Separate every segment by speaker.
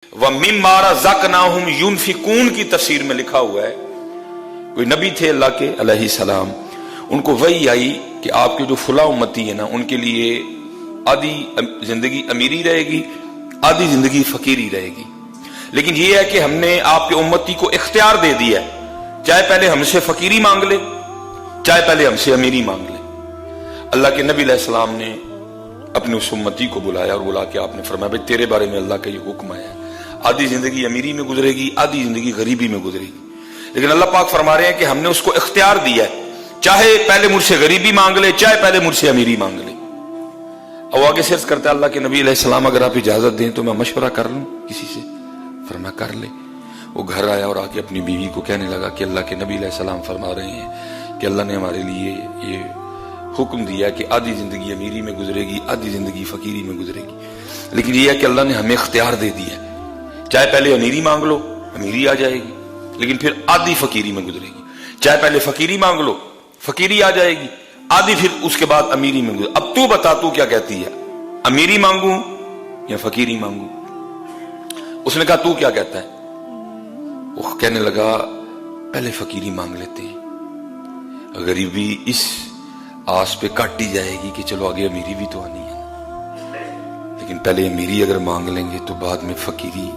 Speaker 1: وَمِمَّا رَزَقْنَاهُمْ يُنْفِقُونَ کی تفسیر میں لکھا ہوا ہے، کوئی نبی تھے اللہ کے علیہ السلام، ان کو وحی آئی کہ آپ کے جو فلاں امتی ہے نا، ان کے لیے آدھی زندگی امیری رہے گی، آدھی زندگی فقیری رہے گی، لیکن یہ ہے کہ ہم نے آپ کے امتی کو اختیار دے دیا ہے، چاہے پہلے ہم سے فقیری مانگ لے، چاہے پہلے ہم سے امیری مانگ لے۔ اللہ کے نبی علیہ السلام نے اپنے اس امتی کو بلایا اور بلا کے آپ نے فرمایا بھئی تیرے بارے میں اللہ کا یہ حکم آیا ہے، آدھی زندگی امیری میں گزرے گی، آدھی زندگی غریبی میں گزرے گی، لیکن اللہ پاک فرما رہے ہیں کہ ہم نے اس کو اختیار دیا ہے، چاہے پہلے مجھ سے غریبی مانگ لے، چاہے پہلے مجھ سے امیری مانگ لے۔ اب آگے سے عرض کرتا ہے اللہ کے نبی علیہ السلام اگر آپ اجازت دیں تو میں مشورہ کر لوں کسی سے؟ فرمایا کر لے۔ وہ گھر آیا اور آ کے اپنی بیوی کو کہنے لگا کہ اللہ کے نبی علیہ السلام فرما رہے ہیں کہ اللہ نے ہمارے لیے یہ حکم دیا کہ آدھی زندگی امیری میں گزرے گی، آدھی زندگی فقیری میں گزرے گی، لیکن یہ ہے کہ اللہ نے ہمیں اختیار دے دیا ہے، چاہے پہلے امیری مانگ لو امیری آ جائے گی، لیکن پھر آدھی فقیری میں گزرے گی، چاہے پہلے فقیری مانگ لو فقیری آ جائے گی، آدھی پھر اس کے بعد امیری میں گزرے۔ اب تو بتا تو کیا کہتی ہے، امیری مانگوں یا فقیری مانگوں؟ اس نے کہا تو کیا کہتا ہے؟ وہ کہنے لگا پہلے فقیری مانگ لیتے ہیں، غریبی اس آس پہ کاٹی جائے گی کہ چلو آگے امیری بھی تو آنی ہے، لیکن پہلے امیری اگر مانگ لیں گے تو بعد میں فقیری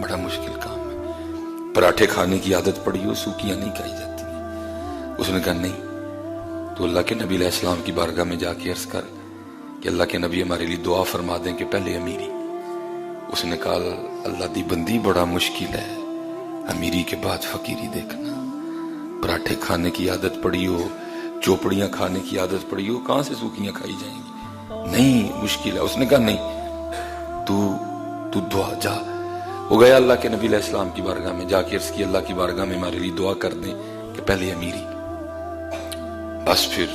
Speaker 1: بڑا مشکل کام ہے، پراٹھے کھانے کی عادت پڑی ہو سوکیاں نہیں کھائی جاتی ہیں۔ اس نے کہا نہیں، تو اللہ کے نبی علیہ السلام کی بارگاہ میں جا کے عرض کر کہ اللہ کے نبی ہمارے لیے دعا فرما دیں کہ پہلے امیری۔ اس نے کہا اللہ دی بندی بڑا مشکل ہے امیری کے بعد فقیری دیکھنا، پراٹھے کھانے کی عادت پڑی ہو، چوپڑیاں کھانے کی عادت پڑی ہو، کہاں سے سوکیاں کھائی جائیں گی؟ نہیں مشکل ہے۔ اس نے کہا نہیں، تو دعا جا۔ وہ گیا اللہ کے نبی علیہ السلام کی بارگاہ میں، جا کے عرض کی اللہ کی بارگاہ میں ہمارے لیے دعا کر دیں کہ پہلے امیری بس پھر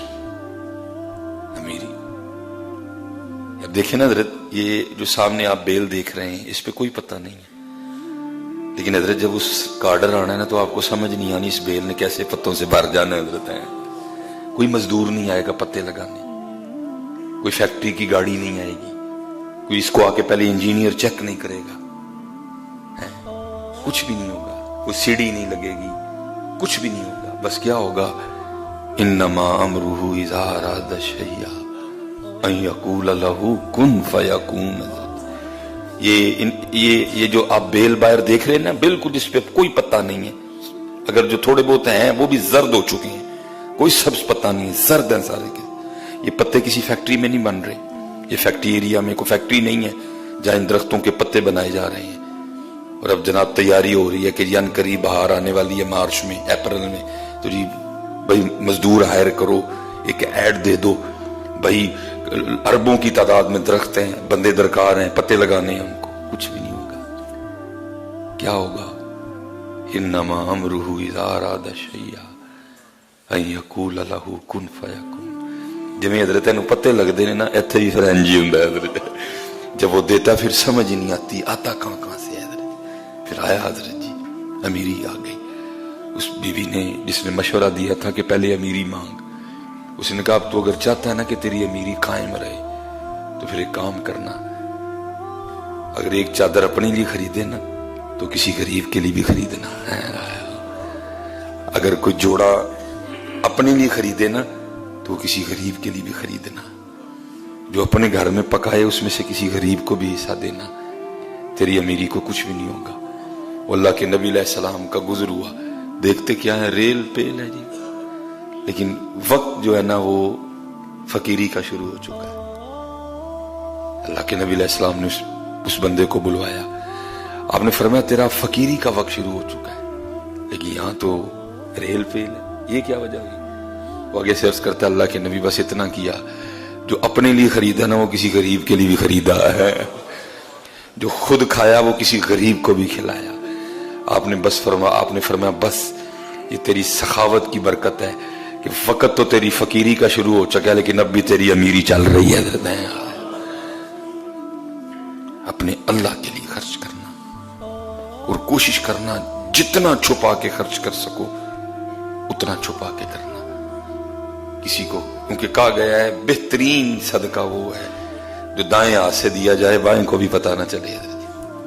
Speaker 1: امیری۔ اب دیکھیں نا حضرت، یہ جو سامنے آپ بیل دیکھ رہے ہیں اس پہ کوئی پتہ نہیں ہے، لیکن حضرت جب اس کا آرڈر آنا ہے نا تو آپ کو سمجھ نہیں آنی اس بیل نے کیسے پتوں سے بھر جانا ہے حضرت ہے۔ کوئی مزدور نہیں آئے گا پتے لگانے، کوئی فیکٹری کی گاڑی نہیں آئے گی، کوئی اس کو آ کے پہلے انجینئر چیک نہیں کرے گا، کچھ بھی نہیں ہوگا، کوئی سیڑھی نہیں لگے گی، کچھ بھی نہیں ہوگا، بس کیا ہوگا انما امرہ اذا اراد شیئا ان یقول لہ کن فیکون۔ یہ جو آپ بیل باہر دیکھ رہے ہیں نا، بالکل اس پہ کوئی پتہ نہیں ہے، اگر جو تھوڑے بہت ہیں وہ بھی زرد ہو چکے ہیں، کوئی سبز پتہ نہیں ہے، زرد ہیں سارے کے۔ یہ پتے کسی فیکٹری میں نہیں بن رہے، یہ فیکٹری ایریا میں کوئی فیکٹری نہیں ہے جہاں ان درختوں کے پتے بنائے جا رہے ہیں۔ اور اب جناب تیاری ہو رہی ہے کہ ان قریب بہار آنے والی ہے، مارچ میں اپریل میں، تو جی بھائی مزدور ہائر کرو، ایک ایڈ دے دو بھائی، اربوں کی تعداد میں درخت ہیں، بندے درکار ہیں، پتے لگانے ہیں ان کو، کچھ بھی نہیں ہوگا۔ کیا ہوگا انما امرہ اذا اراد شیئا ان یقول لہ کن فیکون۔ جب حضرت نو پتے لگتے ہیں نا، ایتھے بھی پھر انجی ہوندا ہے حضرت، جب وہ دیتا پھر سمجھ ہی نہیں آتی آتا کہاں سے ہے حضرت۔ پھر آیا حضرت جی امیری آ گئی۔ اس بیوی نے جس نے مشورہ دیا تھا کہ پہلے امیری مانگ، اس نے کہا اب تو اگر چاہتا ہے نا کہ تیری امیری قائم رہے تو پھر ایک کام کرنا، اگر ایک چادر اپنے لیے خریدے نا تو کسی غریب کے لیے بھی خریدنا، اگر کوئی جوڑا اپنے لیے خریدے نا تو کسی غریب کے لیے بھی خریدنا، جو اپنے گھر میں پکائے اس میں سے کسی غریب کو بھی حصہ دینا، تیری امیری کو کچھ بھی نہیں ہوگا۔ اللہ کے نبی علیہ السلام کا گزر ہوا، دیکھتے کیا ہے ریل پیل ہے جی، لیکن وقت جو ہے نا وہ فقیری کا شروع ہو چکا ہے۔ اللہ کے نبی علیہ السلام نے اس بندے کو بلوایا، آپ نے فرمایا تیرا فقیری کا وقت شروع ہو چکا ہے، لیکن یہاں تو ریل پیل ہے، یہ کیا وجہ ہوئی؟ وہ آگے سے عرض کرتا ہے اللہ کے نبی بس اتنا کیا، جو اپنے لیے خریدا نا وہ کسی غریب کے لیے بھی خریدا ہے، جو خود کھایا وہ کسی غریب کو بھی کھلایا۔ آپ نے فرمایا بس یہ تیری سخاوت کی برکت ہے کہ وقت تو تیری فقیری کا شروع ہو چکا ہے لیکن اب بھی تیری امیری چل رہی ہے۔ اپنے اللہ کے لیے خرچ کرنا اور کوشش کرنا جتنا چھپا کے خرچ کر سکو اتنا چھپا کے کرنا۔ کسی کو کیونکہ کہا گیا ہے بہترین صدقہ وہ ہے جو دائیں ہاتھ سے دیا جائے بائیں کو بھی پتہ نہ چلے،